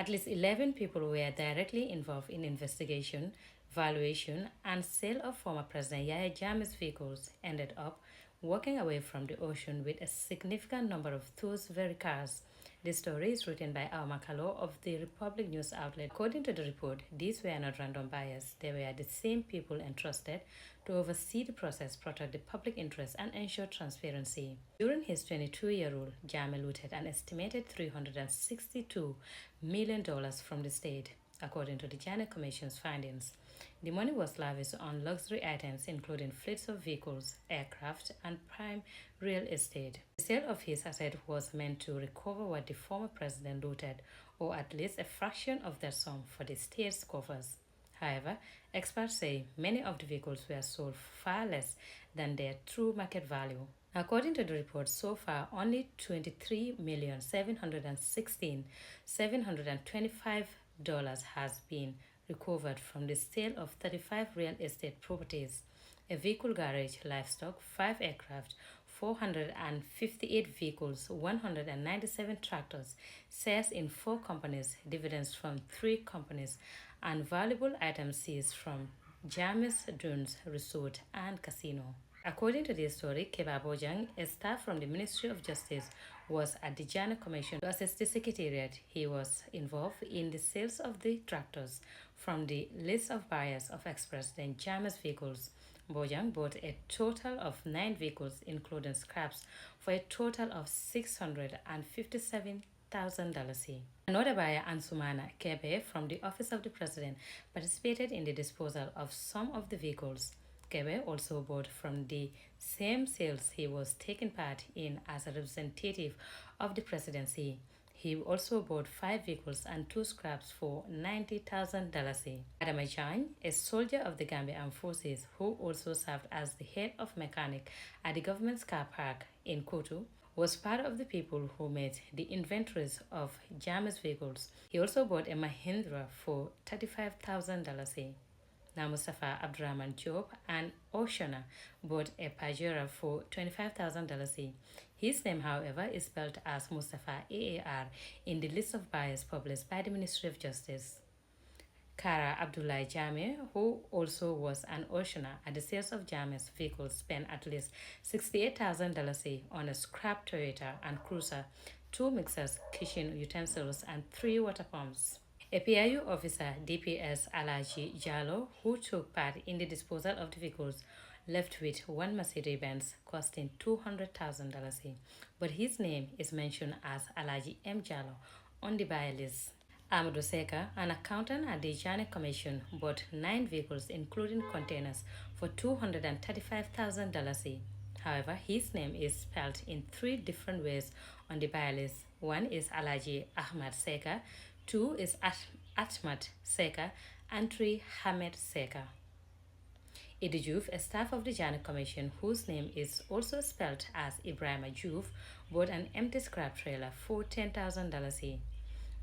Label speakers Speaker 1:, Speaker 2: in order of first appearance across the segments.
Speaker 1: At least 11 people were directly involved in investigation, valuation, and sale of former President Yahya Jammeh's vehicles ended up walking away from the ocean with a significant number of those very cars. The story is written by Al Makalo of the Republic news outlet. According to the report, these were not random buyers. They were the same people entrusted to oversee the process, protect the public interest, and ensure transparency. During his 22-year rule, Jammeh looted an estimated $362 million from the state, according to the Jammeh Commission's findings. The money was lavished on luxury items including fleets of vehicles, aircraft, and prime real estate. The sale of his asset was meant to recover what the former president looted, or at least a fraction of that sum for the state's coffers. However, experts say many of the vehicles were sold far less than their true market value. According to the report, so far only $23,716,725 has been recovered from the sale of 35 real estate properties, a vehicle garage, livestock, 5 aircraft, 458 vehicles, 197 tractors, shares in 4 companies, dividends from 3 companies, and valuable items seized from Jammeh's Dunes Resort and Casino. According to this story, Keba Bojang, a staff from the Ministry of Justice, was at the Jammeh Commission to assist the Secretariat. He was involved in the sales of the tractors from the list of buyers of ex-President Jammeh's vehicles. Bojang bought a total of 9 vehicles, including scraps, for a total of $657,000. Another buyer, Ansumana Kebe, from the Office of the President, participated in the disposal of some of the vehicles. Kebe also bought from the same sales he was taking part in as a representative of the presidency. He also bought 5 vehicles and 2 scraps for $90,000. Adama Jan, a soldier of the Gambia Armed Forces who also served as the head of mechanic at the government's car park in Kotu, was part of the people who made the inventories of Jammeh's vehicles. He also bought a Mahindra for $35,000. Now Mustafa Abdurrahman Job and Oshana bought a Pajero for $25,000. His name, however, is spelled as Mustafa AAR in the list of buyers published by the Ministry of Justice. Kara Abdullah Jammeh, who also was an Oshana at the sales of Jammeh's vehicles, spent at least $68,000 on a scrap Toyota and Cruiser, 2 mixers, kitchen utensils, and 3 water pumps. A PIU officer, DPS Alaji Jallo, who took part in the disposal of the vehicles, left with 1 Mercedes-Benz costing $200,000, but his name is mentioned as Alaji M. Jallo on the buyer list. Amadou Seka, an accountant at the Jammeh Commission, bought 9 vehicles including containers for $235,000. However, his name is spelled in 3 different ways on the buyer list. 1 is Alaji Ahmad Seka, 2 is Atmat Seka, and 3 Hamed Seka. Idi Juf, a staff of the Jammeh Commission, whose name is also spelled as Ibrahim Juf, bought an empty scrap trailer for $10,000.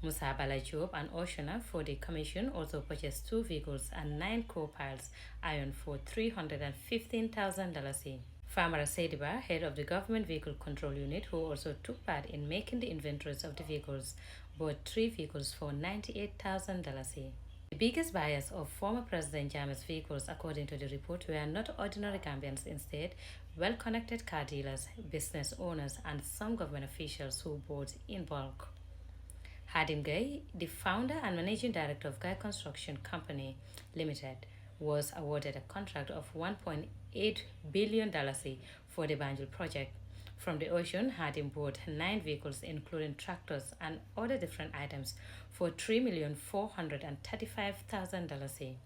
Speaker 1: Musa Bala Job and Oshana for the commission also purchased 2 vehicles and 9 coal piles iron for $315,000. Farmer Sediba, head of the Government Vehicle Control Unit, who also took part in making the inventories of the vehicles, bought 3 vehicles for $98,000. The biggest buyers of former President Jammeh's vehicles, according to the report, were not ordinary Gambians. Instead, well-connected car dealers, business owners, and some government officials who bought in bulk. Hadim Gay, the founder and managing director of Guy Construction Company Limited, was awarded a contract of $1.8 billion for the Banjul project. From the ocean, Hadim bought 9 vehicles, including tractors and other different items, for $3,435,000.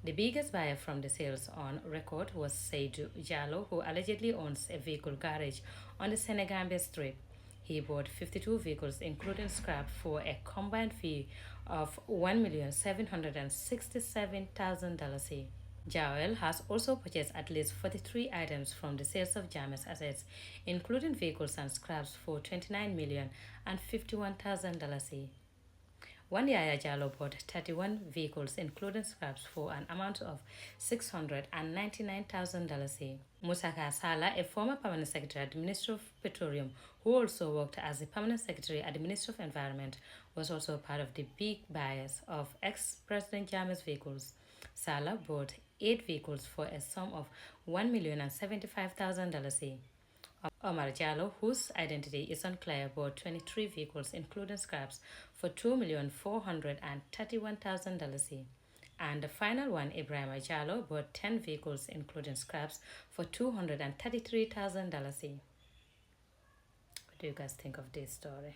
Speaker 1: The biggest buyer from the sales on record was Seydou Jallo, who allegedly owns a vehicle garage on the Senegambia Strip. He bought 52 vehicles, including scrap, for a combined fee of $1,767,000. Joel has also purchased at least 43 items from the sales of Jammeh's assets, including vehicles and scraps, for $29,051,000. One Yaya Jallo bought 31 vehicles, including scraps, for an amount of $699,000. Musaka Sala, a former permanent secretary at the Ministry of Petroleum, who also worked as the permanent secretary at the Ministry of Environment, was also part of the big buyers of ex-President Jammeh's vehicles. Salah bought 8 vehicles for a sum of $1,075,000 each. Omar Jallo, whose identity is unclear, bought 23 vehicles, including scraps, for $2,431,000 each. And the final one, Ibrahim Jallo, bought 10 vehicles, including scraps, for $233,000 each. What do you guys think of this story?